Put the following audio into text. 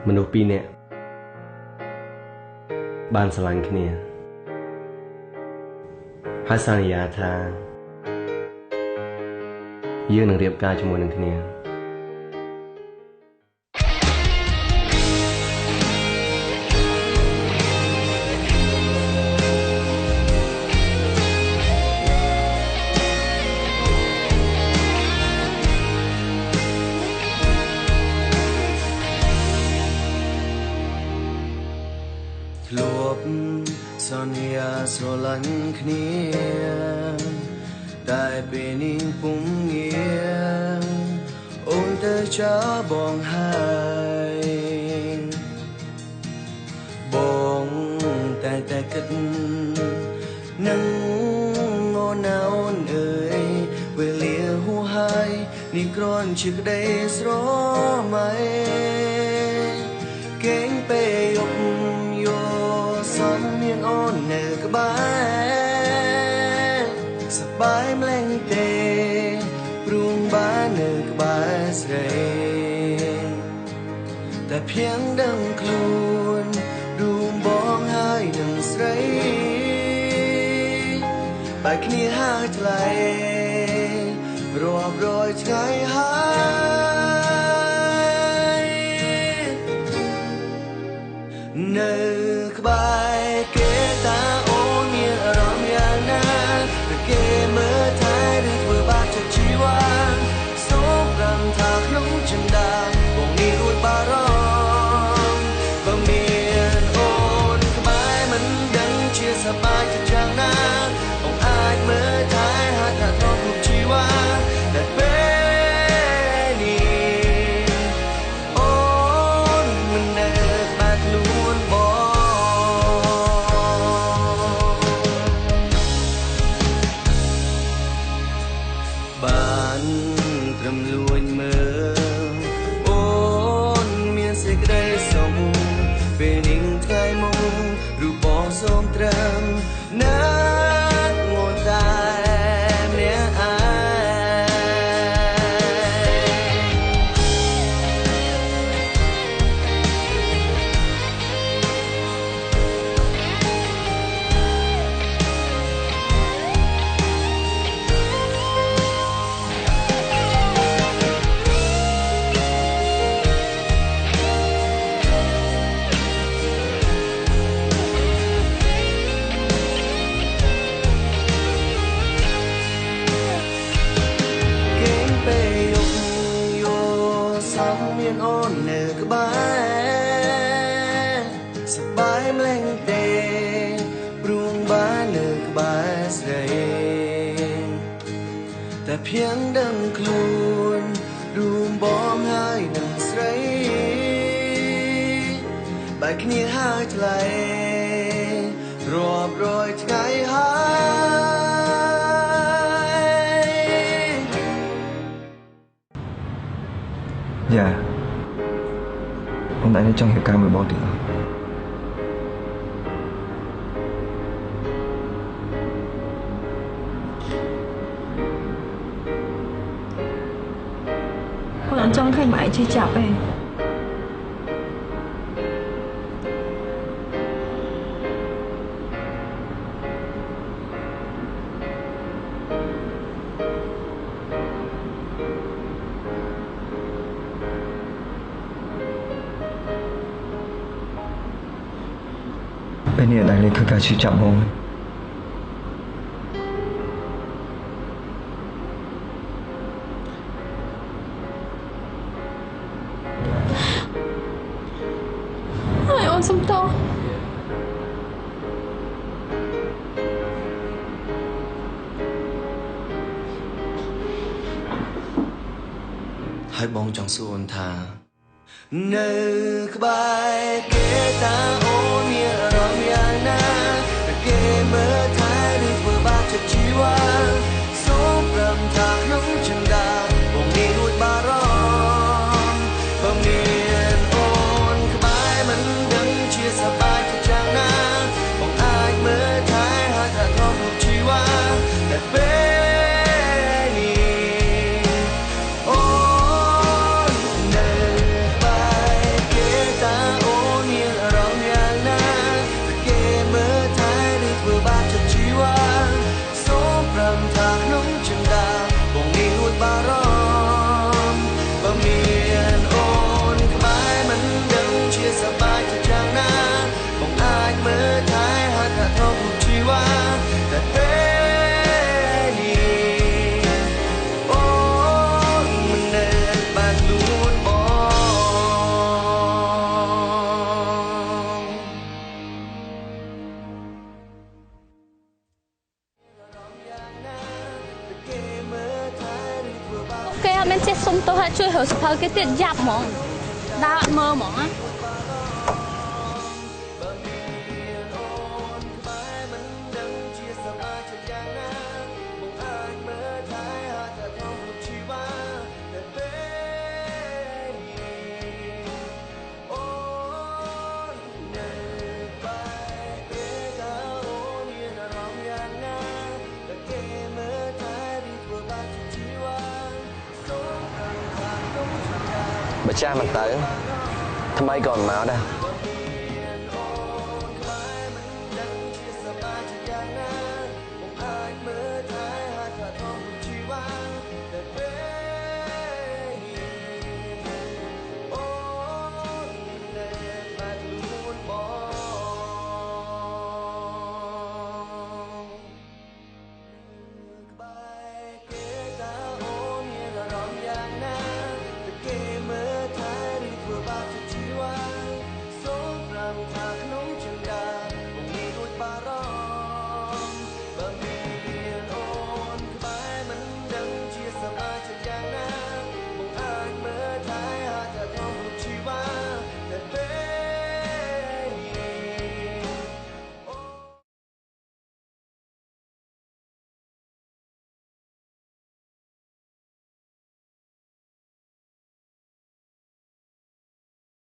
មនុស្សពីរនាក់បានស្រឡាញ់គ្នាហើយសន្យាថាយើងនឹងរៀបការជាមួយនឹងគ្នាធ្លាប់សន្យាស្រឡាញ់គ្នាតែពេលនេះពុំងារអូនទៅចាបងហើយបងតែគិតនឹងអូនអើយវេលាហួសហើយនេះគ្រាន់ជាក្តីស្រមៃកេងពេលយប់សំមានអូននៅក្បែរសប្បាយម្លែងទេព្រមបាននៅក្បែរស្រីតែភៀងដឹងខ្លួនរួមបងហើយនឹងស្រីបែកគ្នាហើយថ្លៃរាប់រយថ្ងៃហើយនៅក្បែរគេតាអូនមានអារម្មណ៍យ៉ាងណាតែគេមើលថែឬធ្វើបាបចិត្តជីវ៉ាសូមប្រាំថាក្នុងចិន្តាបងនេះរួចបារម្ភបើមានអូនក្បែរមិនដឹងជាសប្បាយចិត្តយ៉ាងណាបងអាចមើលថែហាត់ថាទ្រព្យគ្រប់ជីវ៉ាតែពេលនេះអូនមិននៅក្បែរខ្លួនបានត្រឹមលួចមើលអូនមានសេចក្តីសុខពេលនេះថ្ងៃមុខរូបបងសូមត្រឹមណាងន់តែម្នាក់ឯមានអូននៅក្បែរសប្បាយម្លែងទេព្រមបាននៅក្បែរស្រីតែភៀងដឹងខ្លួនរួមបងហើយនឹងស្រីបែកគ្នាហើយថ្លៃរាប់រយថ្ងៃហើយយ៉ាបងតែចង់ហៅការមួយបងទៀតអត់បងអត់ចង់ឃើញម៉ែជិះចាប់ទេពេលនេះដែលលេខការឈឺចាប់បងហើយអូនសុំទោសហើយបងចង់សួរអូនថានៅក្បែរគេតាអូនមានអារម្មណ៍យ៉ាងណាតែគេមើលថែឬធ្វើបាបចិត្តជីវ៉ាសូមប្រាំថាក្នុងចិន្តាបងនេះរួចបារម្ភបើមានអូនក្បែរមិនដឹងជាសប្បាយចិត្តយ៉ាងណាបងអាចមើលថែហើយថាទ្រព្យគ្រប់ជីវ៉ាតែពេលនេះអូននៅក្បែរគេតា មិនចេះសុំទោសឲ្យជួយរើសភៅគេទៀតយ៉ាប់ហ្មងដើរអត់មើលហ្មងណាបើចាស់មិនទៅថ្មីក៏មិនមកដែរ